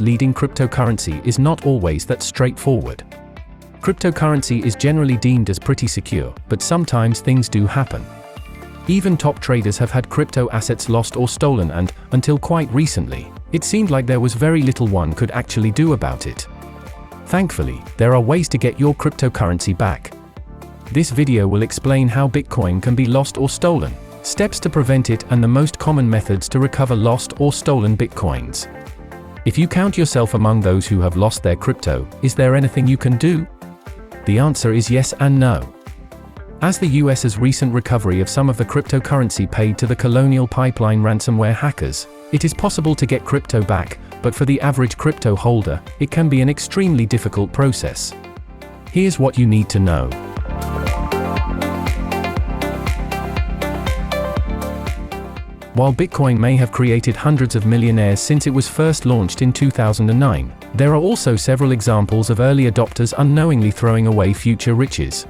leading cryptocurrency is not always that straightforward. Cryptocurrency is generally deemed as pretty secure, but sometimes things do happen. Even top traders have had crypto assets lost or stolen, and, until quite recently, it seemed like there was very little one could actually do about it. Thankfully, there are ways to get your cryptocurrency back. This video will explain how Bitcoin can be lost or stolen, steps to prevent it, and the most common methods to recover lost or stolen Bitcoins. If you count yourself among those who have lost their crypto, is there anything you can do? The answer is yes and no. As the US's recent recovery of some of the cryptocurrency paid to the Colonial Pipeline ransomware hackers, it is possible to get crypto back, but for the average crypto holder, it can be an extremely difficult process. Here's what you need to know. While Bitcoin may have created hundreds of millionaires since it was first launched in 2009, there are also several examples of early adopters unknowingly throwing away future riches.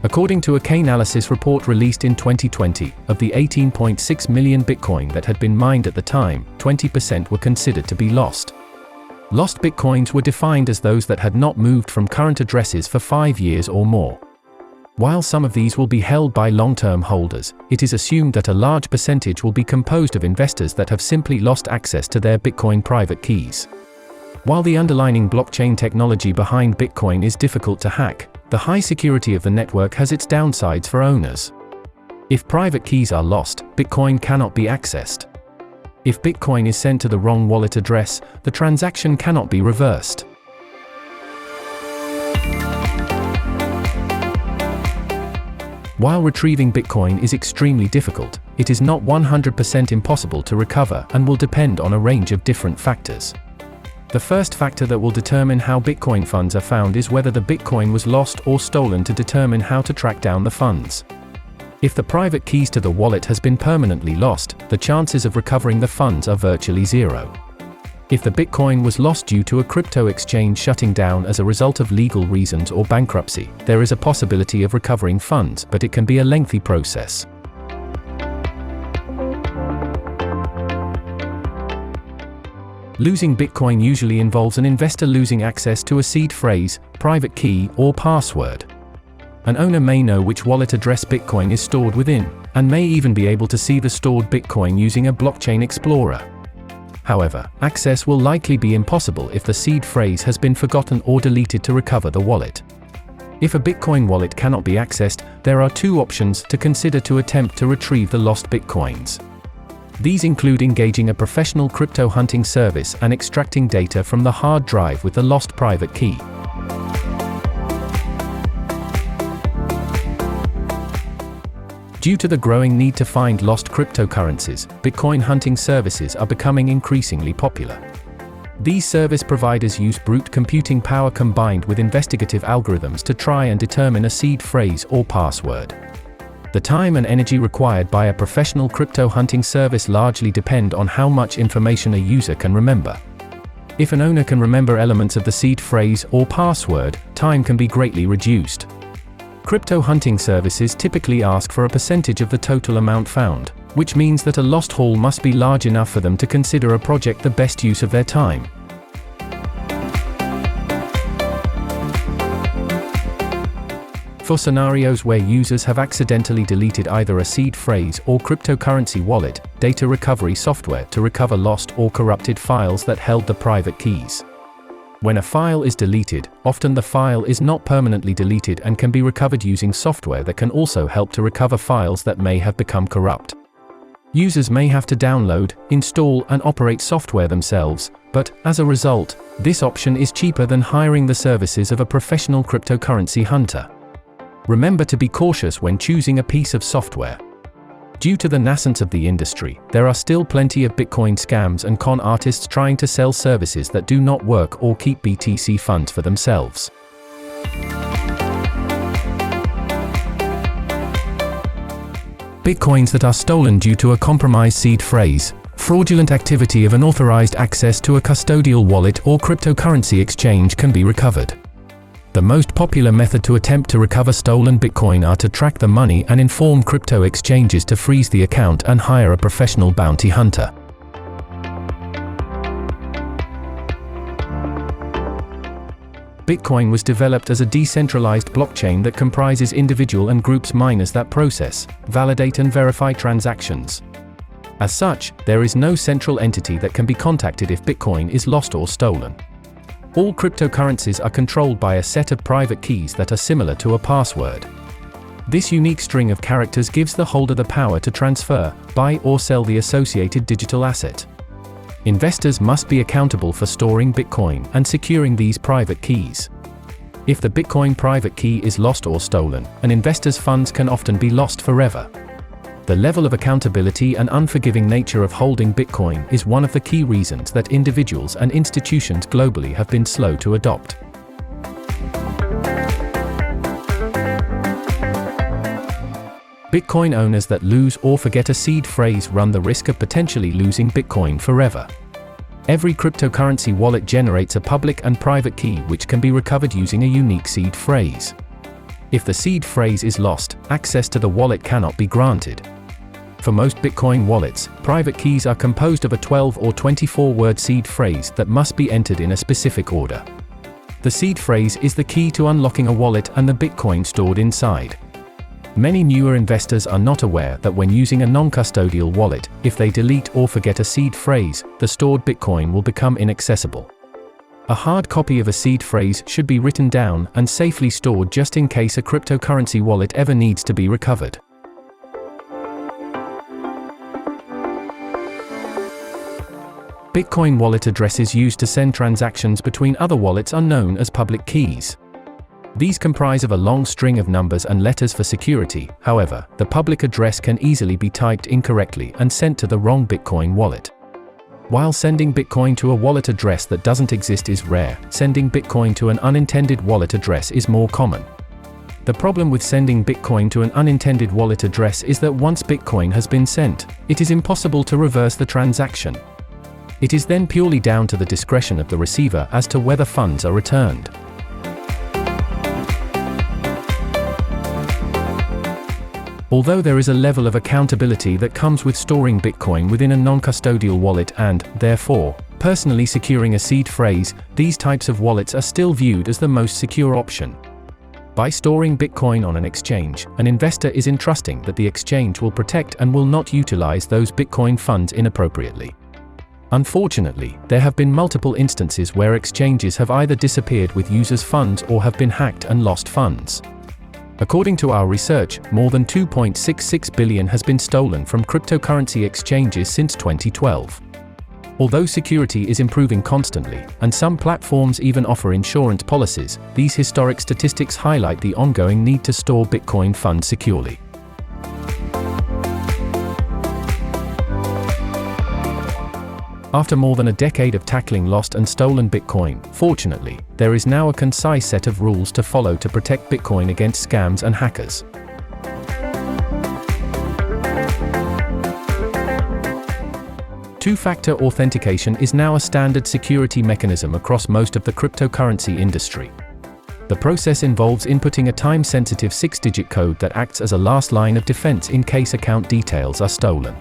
According to a Chainalysis report released in 2020, of the 18.6 million Bitcoin that had been mined at the time, 20% were considered to be lost. Lost Bitcoins were defined as those that had not moved from current addresses for 5 years or more. While some of these will be held by long-term holders, it is assumed that a large percentage will be composed of investors that have simply lost access to their Bitcoin private keys. While the underlying blockchain technology behind Bitcoin is difficult to hack, the high security of the network has its downsides for owners. If private keys are lost, Bitcoin cannot be accessed. If Bitcoin is sent to the wrong wallet address, the transaction cannot be reversed. While retrieving Bitcoin is extremely difficult, it is not 100% impossible to recover and will depend on a range of different factors. The first factor that will determine how Bitcoin funds are found is whether the Bitcoin was lost or stolen to determine how to track down the funds. If the private keys to the wallet has been permanently lost, the chances of recovering the funds are virtually zero. If the Bitcoin was lost due to a crypto exchange shutting down as a result of legal reasons or bankruptcy, there is a possibility of recovering funds, but it can be a lengthy process. Losing Bitcoin usually involves an investor losing access to a seed phrase, private key, or password. An owner may know which wallet address Bitcoin is stored within, and may even be able to see the stored Bitcoin using a blockchain explorer. However, access will likely be impossible if the seed phrase has been forgotten or deleted to recover the wallet. If a Bitcoin wallet cannot be accessed, there are two options to consider to attempt to retrieve the lost Bitcoins. These include engaging a professional crypto hunting service and extracting data from the hard drive with the lost private key. Due to the growing need to find lost cryptocurrencies, Bitcoin hunting services are becoming increasingly popular. These service providers use brute computing power combined with investigative algorithms to try and determine a seed phrase or password. The time and energy required by a professional crypto hunting service largely depend on how much information a user can remember. If an owner can remember elements of the seed phrase or password, time can be greatly reduced. Crypto hunting services typically ask for a percentage of the total amount found, which means that a lost haul must be large enough for them to consider a project the best use of their time. For scenarios where users have accidentally deleted either a seed phrase or cryptocurrency wallet, data recovery software to recover lost or corrupted files that held the private keys. When a file is deleted, often the file is not permanently deleted and can be recovered using software that can also help to recover files that may have become corrupt. Users may have to download, install, and operate software themselves, but, as a result, this option is cheaper than hiring the services of a professional cryptocurrency hunter. Remember to be cautious when choosing a piece of software. Due to the nascence of the industry, there are still plenty of Bitcoin scams and con artists trying to sell services that do not work or keep BTC funds for themselves. Bitcoins that are stolen due to a compromised seed phrase, fraudulent activity of unauthorized access to a custodial wallet or cryptocurrency exchange can be recovered. The most popular method to attempt to recover stolen Bitcoin are to track the money and inform crypto exchanges to freeze the account and hire a professional bounty hunter. Bitcoin was developed as a decentralized blockchain that comprises individual and groups miners that process, validate and verify transactions. As such, there is no central entity that can be contacted if Bitcoin is lost or stolen. All cryptocurrencies are controlled by a set of private keys that are similar to a password. This unique string of characters gives the holder the power to transfer, buy or sell the associated digital asset. Investors must be accountable for storing Bitcoin and securing these private keys. If the Bitcoin private key is lost or stolen, an investor's funds can often be lost forever. The level of accountability and unforgiving nature of holding Bitcoin is one of the key reasons that individuals and institutions globally have been slow to adopt. Bitcoin owners that lose or forget a seed phrase run the risk of potentially losing Bitcoin forever. Every cryptocurrency wallet generates a public and private key which can be recovered using a unique seed phrase. If the seed phrase is lost, access to the wallet cannot be granted. For most Bitcoin wallets, private keys are composed of a 12 or 24-word seed phrase that must be entered in a specific order. The seed phrase is the key to unlocking a wallet and the Bitcoin stored inside. Many newer investors are not aware that when using a non-custodial wallet, if they delete or forget a seed phrase, the stored Bitcoin will become inaccessible. A hard copy of a seed phrase should be written down and safely stored just in case a cryptocurrency wallet ever needs to be recovered. Bitcoin wallet addresses used to send transactions between other wallets are known as public keys. These comprise of a long string of numbers and letters for security. However, the public address can easily be typed incorrectly and sent to the wrong Bitcoin wallet. While sending Bitcoin to a wallet address that doesn't exist is rare, sending Bitcoin to an unintended wallet address is more common. The problem with sending Bitcoin to an unintended wallet address is that once Bitcoin has been sent, it is impossible to reverse the transaction. It is then purely down to the discretion of the receiver as to whether funds are returned. Although there is a level of accountability that comes with storing Bitcoin within a non-custodial wallet and, therefore, personally securing a seed phrase, these types of wallets are still viewed as the most secure option. By storing Bitcoin on an exchange, an investor is entrusting that the exchange will protect and will not utilize those Bitcoin funds inappropriately. Unfortunately, there have been multiple instances where exchanges have either disappeared with users' funds or have been hacked and lost funds. According to our research, more than $2.66 billion has been stolen from cryptocurrency exchanges since 2012. Although security is improving constantly, and some platforms even offer insurance policies, these historic statistics highlight the ongoing need to store Bitcoin funds securely. After more than a decade of tackling lost and stolen Bitcoin, fortunately, there is now a concise set of rules to follow to protect Bitcoin against scams and hackers. Two-factor authentication is now a standard security mechanism across most of the cryptocurrency industry. The process involves inputting a time-sensitive 6-digit code that acts as a last line of defense in case account details are stolen.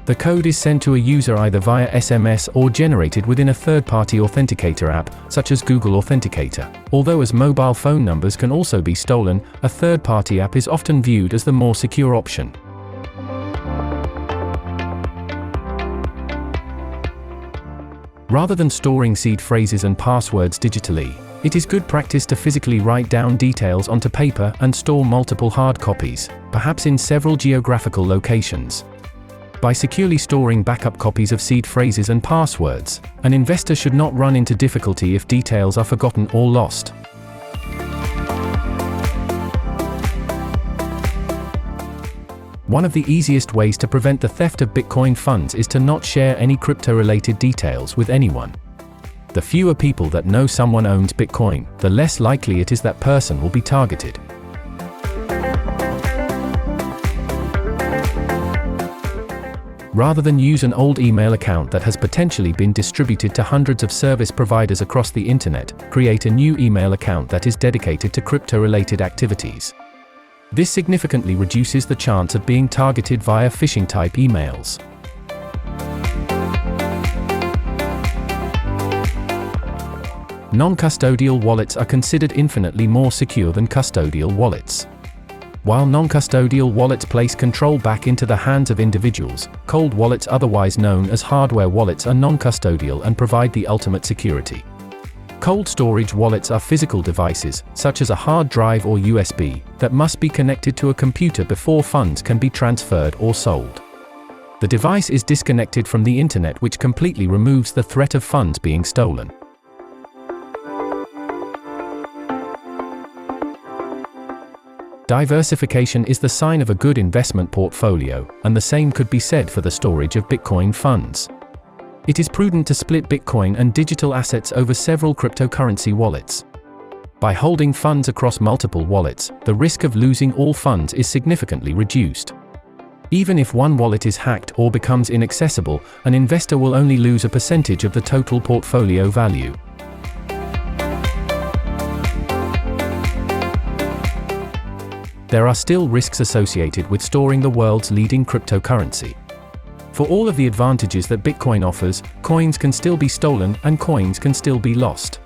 The code is sent to a user either via SMS or generated within a third-party authenticator app, such as Google Authenticator. Although as mobile phone numbers can also be stolen, a third-party app is often viewed as the more secure option. Rather than storing seed phrases and passwords digitally, it is good practice to physically write down details onto paper and store multiple hard copies, perhaps in several geographical locations. By securely storing backup copies of seed phrases and passwords, an investor should not run into difficulty if details are forgotten or lost. One of the easiest ways to prevent the theft of Bitcoin funds is to not share any crypto-related details with anyone. The fewer people that know someone owns Bitcoin, the less likely it is that person will be targeted. Rather than use an old email account that has potentially been distributed to hundreds of service providers across the internet, create a new email account that is dedicated to crypto-related activities. This significantly reduces the chance of being targeted via phishing-type emails. Non-custodial wallets are considered infinitely more secure than custodial wallets. While non-custodial wallets place control back into the hands of individuals, cold wallets, otherwise known as hardware wallets, are non-custodial and provide the ultimate security. Cold storage wallets are physical devices, such as a hard drive or USB, that must be connected to a computer before funds can be transferred or sold. The device is disconnected from the internet, which completely removes the threat of funds being stolen. Diversification is the sign of a good investment portfolio, and the same could be said for the storage of Bitcoin funds. It is prudent to split Bitcoin and digital assets over several cryptocurrency wallets. By holding funds across multiple wallets, the risk of losing all funds is significantly reduced. Even if one wallet is hacked or becomes inaccessible, an investor will only lose a percentage of the total portfolio value. There are still risks associated with storing the world's leading cryptocurrency. For all of the advantages that Bitcoin offers, coins can still be stolen and coins can still be lost.